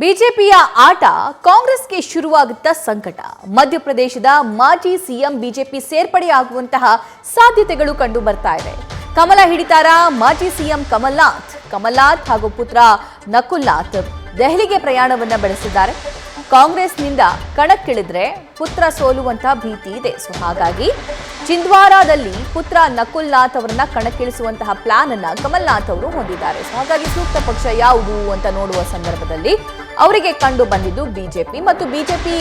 ಬಿಜೆಪಿಯ ಆಟ ಕಾಂಗ್ರೆಸ್ಗೆ ಶುರುವಾಗುತ್ತಾ ಸಂಕಟ. ಮಧ್ಯಪ್ರದೇಶದ ಮಾಜಿ ಸಿಎಂ ಬಿಜೆಪಿ ಸೇರ್ಪಡೆಯಾಗುವಂತಹ ಸಾಧ್ಯತೆಗಳು ಕಂಡು ಬರ್ತಾ ಇದೆ. ಕಮಲ ಹಿಡಿತಾರ ಮಾಜಿ ಸಿಎಂ ಕಮಲ್ನಾಥ್ ಹಾಗೂ ಪುತ್ರ ನಕುಲ್ನಾಥ್ ದೆಹಲಿಗೆ ಪ್ರಯಾಣವನ್ನ ಬೆಳೆಸಿದ್ದಾರೆ. ಕಾಂಗ್ರೆಸ್ನಿಂದ ಕಣಕ್ಕಿಳಿದ್ರೆ ಪುತ್ರ ಸೋಲುವಂತಹ ಭೀತಿ ಇದೆ. ಹಾಗಾಗಿ ಚಿಂದ್ವಾರಾದಲ್ಲಿ ಪುತ್ರ ನಕುಲ್ನಾಥ್ ಅವರನ್ನ ಕಣಕ್ಕಿಳಿಸುವಂತಹ ಪ್ಲಾನ್ ಅನ್ನ ಕಮಲ್ನಾಥ್ ಅವರು ಹೊಂದಿದ್ದಾರೆ. ಹಾಗಾಗಿ ಸೂಕ್ತ ಪಕ್ಷ ಯಾವುದು ಅಂತ ನೋಡುವ ಸಂದರ್ಭದಲ್ಲಿ ಅವರಿಗೆ ಕಂಡು ಬಂದಿದ್ದು ಬಿಜೆಪಿ ಮತ್ತು ಬಿಜೆಪಿ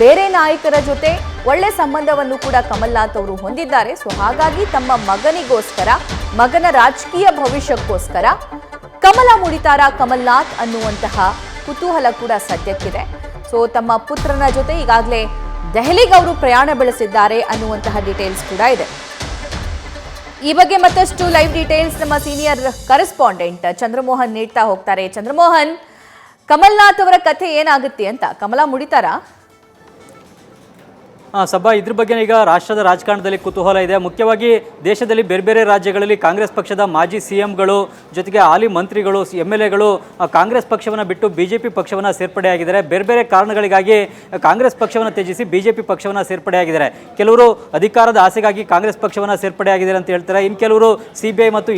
ಬೇರೆ ನಾಯಕರ ಜೊತೆ ಒಳ್ಳೆ ಸಂಬಂಧವನ್ನು ಕೂಡ ಕಮಲ್ನಾಥ್ ಅವರು ಹೊಂದಿದ್ದಾರೆ. ಹಾಗಾಗಿ ತಮ್ಮ ಮಗನ ರಾಜಕೀಯ ಭವಿಷ್ಯಕ್ಕೋಸ್ಕರ ಕಮಲ ಮುಡಿತಾರ ಕಮಲ್ನಾಥ್ ಅನ್ನುವಂತಹ ಕುತೂಹಲ ಕೂಡ ಸದ್ಯಕ್ಕಿದೆ. ತಮ್ಮ ಪುತ್ರನ ಜೊತೆ ಈಗಾಗಲೇ ದೆಹಲಿಗೆ ಅವರು ಪ್ರಯಾಣ ಬೆಳೆಸಿದ್ದಾರೆ ಅನ್ನುವಂತಹ ಡೀಟೇಲ್ಸ್ ಕೂಡ ಇದೆ. ಈ ಬಗ್ಗೆ ಮತ್ತಷ್ಟು ಲೈವ್ ಡೀಟೇಲ್ಸ್ ನಮ್ಮ ಸೀನಿಯರ್ ಕರೆಸ್ಪಾಂಡೆಂಟ್ ಚಂದ್ರಮೋಹನ್ ನೀಡ್ತಾ ಹೋಗ್ತಾರೆ. ಚಂದ್ರಮೋಹನ್, ಕಮಲ್ನಾಥ್ ಅವರ ಕಥೆ ಏನಾಗುತ್ತೆ ಅಂತ, ಕಮಲ ಮುಡಿತಾರಾ? ಸಭಾ, ಇದ್ರ ಬಗ್ಗೆ ಈಗ ರಾಷ್ಟ್ರದ ರಾಜಕಾರಣದಲ್ಲಿ ಕುತೂಹಲ ಇದೆ. ಮುಖ್ಯವಾಗಿ ದೇಶದಲ್ಲಿ ಬೇರೆ ಬೇರೆ ರಾಜ್ಯಗಳಲ್ಲಿ ಕಾಂಗ್ರೆಸ್ ಪಕ್ಷದ ಮಾಜಿ ಸಿಎಂಗಳು ಜೊತೆಗೆ ಹಾಲಿ ಮಂತ್ರಿಗಳು MLAಗಳು ಕಾಂಗ್ರೆಸ್ ಪಕ್ಷವನ್ನು ಬಿಟ್ಟು ಬಿಜೆಪಿ ಪಕ್ಷವನ್ನು ಸೇರ್ಪಡೆಯಾಗಿದ್ದಾರೆ. ಬೇರೆ ಬೇರೆ ಕಾರಣಗಳಿಗಾಗಿ ಕಾಂಗ್ರೆಸ್ ಪಕ್ಷವನ್ನು ತ್ಯಜಿಸಿ ಬಿಜೆಪಿ ಪಕ್ಷವನ್ನು ಸೇರ್ಪಡೆಯಾಗಿದ್ದಾರೆ. ಕೆಲವರು ಅಧಿಕಾರದ ಆಸೆಗಾಗಿ ಕಾಂಗ್ರೆಸ್ ಪಕ್ಷವನ್ನು ಸೇರ್ಪಡೆಯಾಗಿದ್ದಾರೆ ಅಂತ ಹೇಳ್ತಾರೆ. ಇನ್ನು ಕೆಲವರು CBI ಮತ್ತು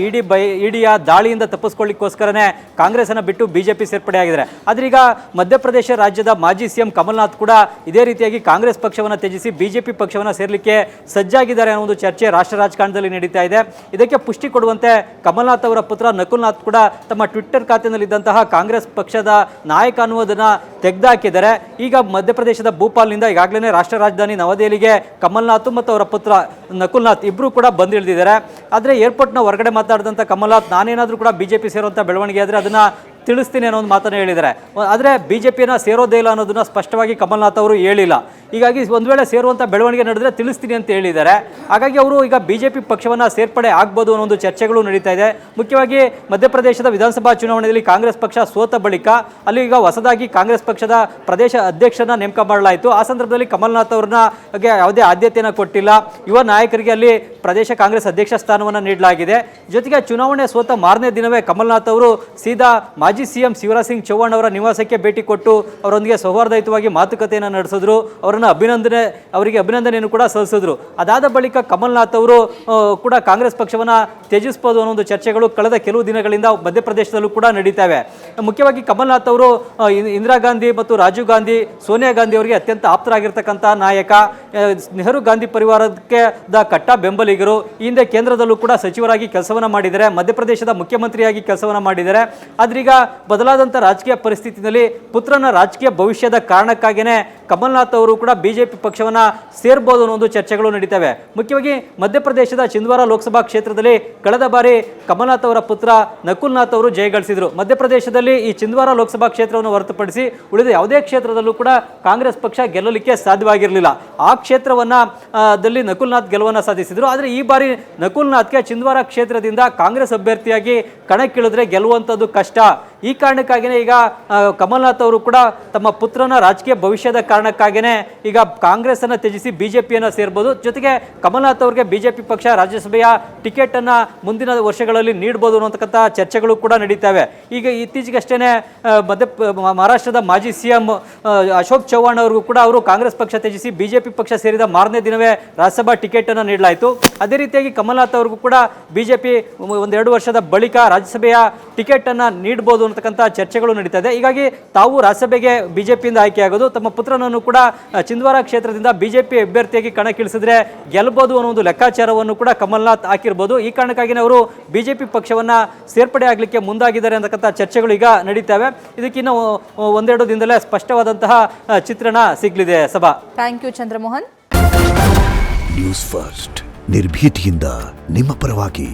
ಇಡಿಯ ದಾಳಿಯಿಂದ ತಪ್ಪಿಸ್ಕೊಳ್ಳಿಕ್ಕೋಸ್ಕರನೇ ಕಾಂಗ್ರೆಸ್ಸನ್ನು ಬಿಟ್ಟು ಬಿಜೆಪಿ ಸೇರ್ಪಡೆಯಾಗಿದ್ದಾರೆ. ಆದರೆ ಈಗ ಮಧ್ಯಪ್ರದೇಶ ರಾಜ್ಯದ ಮಾಜಿ ಸಿಎಂ ಕಮಲ್ನಾಥ್ ಕೂಡ ಇದೇ ರೀತಿಯಾಗಿ ಕಾಂಗ್ರೆಸ್ ಪಕ್ಷವನ್ನು ತ್ಯಜಿಸಿ ಬಿಜೆಪಿ ಪಕ್ಷವನ್ನು ಸೇರ್ಲಿಕ್ಕೆ ಸಜ್ಜಾಗಿದ್ದಾರೆ ಅನ್ನೋ ಒಂದು ಚರ್ಚೆ ರಾಷ್ಟ್ರ ರಾಜಕಾರಣದಲ್ಲಿ ನಡೀತಾ ಇದೆ. ಇದಕ್ಕೆ ಪುಷ್ಟಿ ಕೊಡುವಂತೆ ಕಮಲ್ನಾಥ್ ಅವರ ಪುತ್ರ ನಕುಲ್ನಾಥ್ ಕೂಡ ತಮ್ಮ ಟ್ವಿಟ್ಟರ್ ಖಾತೆಯಲ್ಲಿದ್ದಂತಹ ಕಾಂಗ್ರೆಸ್ ಪಕ್ಷದ ನಾಯಕ ಅನ್ನುವುದನ್ನು ತೆಗೆದುಹಾಕಿದ್ದಾರೆ. ಈಗ ಮಧ್ಯಪ್ರದೇಶದ ಭೂಪಾಲ್ನಿಂದ ಈಗಾಗಲೇ ರಾಷ್ಟ್ರ ರಾಜಧಾನಿ ನವದೆಹಲಿಗೆ ಕಮಲ್ನಾಥ್ ಮತ್ತು ಅವರ ಪುತ್ರ ನಕುಲ್ನಾಥ್ ಇಬ್ಬರು ಕೂಡ ಬಂದಿಳಿದಿದ್ದಾರೆ. ಆದರೆ ಏರ್ಪೋರ್ಟ್ನ ಹೊರಗಡೆ ಮಾತಾಡಿದಂಥ ಕಮಲ್ನಾಥ್, ನಾನೇನಾದರೂ ಕೂಡ ಬಿಜೆಪಿ ಸೇರುವಂಥ ಬೆಳವಣಿಗೆ ಆದರೆ ಅದನ್ನು ತಿಳಿಸ್ತೀನಿ ಅನ್ನೋ ಒಂದು ಮಾತನ್ನು ಹೇಳಿದ್ದಾರೆ. ಆದರೆ ಬಿಜೆಪಿಯನ್ನು ಸೇರೋದೇ ಇಲ್ಲ ಅನ್ನೋದನ್ನ ಸ್ಪಷ್ಟವಾಗಿ ಕಮಲ್ನಾಥ್ ಅವರು ಹೇಳಿಲ್ಲ. ಹೀಗಾಗಿ ಒಂದು ವೇಳೆ ಸೇರುವಂಥ ಬೆಳವಣಿಗೆ ನಡೆದರೆ ತಿಳಿಸ್ತೀನಿ ಅಂತ ಹೇಳಿದ್ದಾರೆ. ಹಾಗಾಗಿ ಅವರು ಈಗ ಬಿಜೆಪಿ ಪಕ್ಷವನ್ನು ಸೇರ್ಪಡೆ ಆಗ್ಬೋದು ಅನ್ನೋ ಒಂದು ಚರ್ಚೆಗಳು ನಡೀತಾ ಇದೆ. ಮುಖ್ಯವಾಗಿ ಮಧ್ಯಪ್ರದೇಶದ ವಿಧಾನಸಭಾ ಚುನಾವಣೆಯಲ್ಲಿ ಕಾಂಗ್ರೆಸ್ ಪಕ್ಷ ಸೋತ ಬಳಿಕ ಅಲ್ಲಿ ಈಗ ಹೊಸದಾಗಿ ಕಾಂಗ್ರೆಸ್ ಪಕ್ಷದ ಪ್ರದೇಶ ಅಧ್ಯಕ್ಷರನ್ನ ನೇಮಕ ಮಾಡಲಾಯಿತು. ಆ ಸಂದರ್ಭದಲ್ಲಿ ಕಮಲ್ನಾಥ್ ಅವ್ರನ್ನ ಯಾವುದೇ ಆದ್ಯತೆಯನ್ನು ಕೊಟ್ಟಿಲ್ಲ. ಯುವ ನಾಯಕರಿಗೆ ಅಲ್ಲಿ ಪ್ರದೇಶ ಕಾಂಗ್ರೆಸ್ ಅಧ್ಯಕ್ಷ ಸ್ಥಾನವನ್ನು ನೀಡಲಾಗಿದೆ. ಜೊತೆಗೆ ಚುನಾವಣೆ ಸೋತ ಮಾರನೇ ದಿನವೇ ಕಮಲ್ನಾಥ್ ಅವರು ಸೀದಾ ಮಾಜಿ ಸಿಎಂ ಶಿವರಾಜ್ ಸಿಂಗ್ ಚೌಹಾಣ್ ಅವರ ನಿವಾಸಕ್ಕೆ ಭೇಟಿ ಕೊಟ್ಟು ಅವರೊಂದಿಗೆ ಸೌಹಾರ್ದಯುತವಾಗಿ ಮಾತುಕತೆಯನ್ನು ನಡೆಸಿದ್ರು. ಅವರಿಗೆ ಅಭಿನಂದನೆಯನ್ನು ಕೂಡ ಸಲ್ಲಿಸಿದ್ರು. ಅದಾದ ಬಳಿಕ ಕಮಲ್ನಾಥ್ ಅವರು ಕೂಡ ಕಾಂಗ್ರೆಸ್ ಪಕ್ಷವನ್ನು ತ್ಯಜಿಸಬಹುದು ಅನ್ನೋ ಒಂದು ಚರ್ಚೆಗಳು ಕಳೆದ ಕೆಲವು ದಿನಗಳಿಂದ ಮಧ್ಯಪ್ರದೇಶದಲ್ಲೂ ಕೂಡ ನಡೀತವೆ. ಮುಖ್ಯವಾಗಿ ಕಮಲ್ನಾಥ್ ಅವರು ಇಂದಿರಾ ಗಾಂಧಿ ಮತ್ತು ರಾಜೀವ್ ಗಾಂಧಿ, ಸೋನಿಯಾ ಗಾಂಧಿ ಅವರಿಗೆ ಅತ್ಯಂತ ಆಪ್ತರಾಗಿರ್ತಕ್ಕಂಥ ನಾಯಕ. ನೆಹರು ಗಾಂಧಿ ಪರಿವಾರಕ್ಕೆ ಕಟ್ಟ ಬೆಂಬಲಿಗರು. ಈ ಹಿಂದೆ ಕೇಂದ್ರದಲ್ಲೂ ಕೂಡ ಸಚಿವರಾಗಿ ಕೆಲಸವನ್ನು ಮಾಡಿದ್ದಾರೆ, ಮಧ್ಯಪ್ರದೇಶದ ಮುಖ್ಯಮಂತ್ರಿಯಾಗಿ ಕೆಲಸವನ್ನು ಮಾಡಿದ್ದಾರೆ. ಆದ್ರೀಗ ಬದಲಾದಂಥ ರಾಜಕೀಯ ಪರಿಸ್ಥಿತಿಯಲ್ಲಿ ಪುತ್ರನ ರಾಜಕೀಯ ಭವಿಷ್ಯದ ಕಾರಣಕ್ಕಾಗಿಯೇ ಕಮಲ್ನಾಥ್ ಅವರು ಕೂಡ ಬಿಜೆಪಿ ಪಕ್ಷವನ್ನು ಸೇರ್ಬೋದು ಅನ್ನೋ ಒಂದು ಚರ್ಚೆಗಳು ನಡೀತವೆ. ಮುಖ್ಯವಾಗಿ ಮಧ್ಯಪ್ರದೇಶದ ಚಿಂದ್ವಾರ ಲೋಕಸಭಾ ಕ್ಷೇತ್ರದಲ್ಲಿ ಕಳೆದ ಬಾರಿ ಕಮಲ್ನಾಥ್ ಅವರ ಪುತ್ರ ನಕುಲ್ನಾಥ್ ಅವರು ಜಯಗಳಿಸಿದರು. ಮಧ್ಯಪ್ರದೇಶದಲ್ಲಿ ಈ ಚಿಂದ್ವಾರ ಲೋಕಸಭಾ ಕ್ಷೇತ್ರವನ್ನು ಹೊರತುಪಡಿಸಿ ಉಳಿದ ಯಾವುದೇ ಕ್ಷೇತ್ರದಲ್ಲೂ ಕೂಡ ಕಾಂಗ್ರೆಸ್ ಪಕ್ಷ ಗೆಲ್ಲಲಿಕ್ಕೆ ಸಾಧ್ಯವಾಗಿರಲಿಲ್ಲ. ಆ ಕ್ಷೇತ್ರದಲ್ಲಿ ನಕುಲ್ನಾಥ್ ಗೆಲುವನ್ನು ಸಾಧಿಸಿದರು. ಆದರೆ ಈ ಬಾರಿ ನಕುಲ್ನಾಥ್ಗೆ ಚಿಂದ್ವಾರ ಕ್ಷೇತ್ರದಿಂದ ಕಾಂಗ್ರೆಸ್ ಅಭ್ಯರ್ಥಿಯಾಗಿ ಕಣಕ್ಕಿಳಿದ್ರೆ ಗೆಲ್ಲುವಂಥದ್ದು ಕಷ್ಟ. ಈ ಕಾರಣಕ್ಕಾಗಿಯೇ ಈಗ ಕಮಲ್ನಾಥ್ ಅವರು ಕೂಡ ತಮ್ಮ ಪುತ್ರನ ರಾಜಕೀಯ ಭವಿಷ್ಯದ ಕಾರಣಕ್ಕಾಗಿಯೇ ಈಗ ಕಾಂಗ್ರೆಸ್ ಅನ್ನು ತ್ಯಜಿಸಿ ಬಿಜೆಪಿಯನ್ನು ಸೇರ್ಬೋದು. ಜೊತೆಗೆ ಕಮಲ್ನಾಥ್ ಅವರಿಗೆ ಬಿಜೆಪಿ ಪಕ್ಷ ರಾಜ್ಯಸಭೆಯ ಟಿಕೆಟ್ ಅನ್ನ ಮುಂದಿನ ವರ್ಷಗಳಲ್ಲಿ ನೀಡಬಹುದು ಅನ್ನತಕ್ಕಂಥ ಚರ್ಚೆಗಳು ಕೂಡ ನಡೀತವೆ. ಈಗ ಇತ್ತೀಚೆಗಷ್ಟೇ ಮಹಾರಾಷ್ಟ್ರದ ಮಾಜಿ ಸಿಎಂ ಅಶೋಕ್ ಚೌಹಾಣ್ ಅವರಿಗೂ ಕೂಡ ಅವರು ಕಾಂಗ್ರೆಸ್ ಪಕ್ಷ ತ್ಯಜಿಸಿ ಬಿಜೆಪಿ ಪಕ್ಷ ಸೇರಿದ ಮಾರನೇ ದಿನವೇ ರಾಜ್ಯಸಭಾ ಟಿಕೆಟ್ ಅನ್ನು ನೀಡಲಾಯಿತು. ಅದೇ ರೀತಿಯಾಗಿ ಕಮಲ್ನಾಥ್ ಅವ್ರಿಗೂ ಕೂಡ ಬಿಜೆಪಿ 1-2 ವರ್ಷದ ಬಳಿಕ ರಾಜ್ಯಸಭೆಯ ಟಿಕೆಟ್ ಅನ್ನ ನೀಡಬಹುದು ಅನ್ನತಕ್ಕಂಥ ಚರ್ಚೆಗಳು ನಡೀತಾ ಇದೆ. ಹೀಗಾಗಿ ತಾವು ರಾಜ್ಯಸಭೆಗೆ ಬಿಜೆಪಿಯಿಂದ ಆಯ್ಕೆಯಾಗೋದು, ತಮ್ಮ ಪುತ್ರನನ್ನು ಕೂಡ ಚಿಂದ್ವಾರ ಕ್ಷೇತ್ರದಿಂದ ಬಿಜೆಪಿ ಅಭ್ಯರ್ಥಿಯಾಗಿ ಕಣಕ್ಕಿಳಿಸಿದ್ರೆ ಗೆಲ್ಲಬಹುದು ಅನ್ನೋ ಒಂದು ಲೆಕ್ಕಾಚಾರವನ್ನು ಕೂಡ ಕಮಲ್ನಾಥ್ ಹಾಕಿರ್ಬೋದು. ಈ ಕಾರಣಕ್ಕಾಗಿಯೇ ಅವರು ಬಿಜೆಪಿ ಪಕ್ಷವನ್ನ ಸೇರ್ಪಡೆ ಆಗಲಿಕ್ಕೆ ಮುಂದಾಗಿದ್ದಾರೆ ಅಂತಕ್ಕಂಥ ಚರ್ಚೆಗಳು ಈಗ ನಡೀತವೆ. ಇದಕ್ಕಿನ್ನ 1-2 ದಿನದಲ್ಲೇ ಸ್ಪಷ್ಟವಾದಂತಹ ಚಿತ್ರಣ ಸಿಗಲಿದೆ. ಸಭಾ, thank you Chandramohan. News first ನಿರ್ಭೀತಿಯಿಂದ ನಿಮ್ಮ ಪರವಾಗಿ.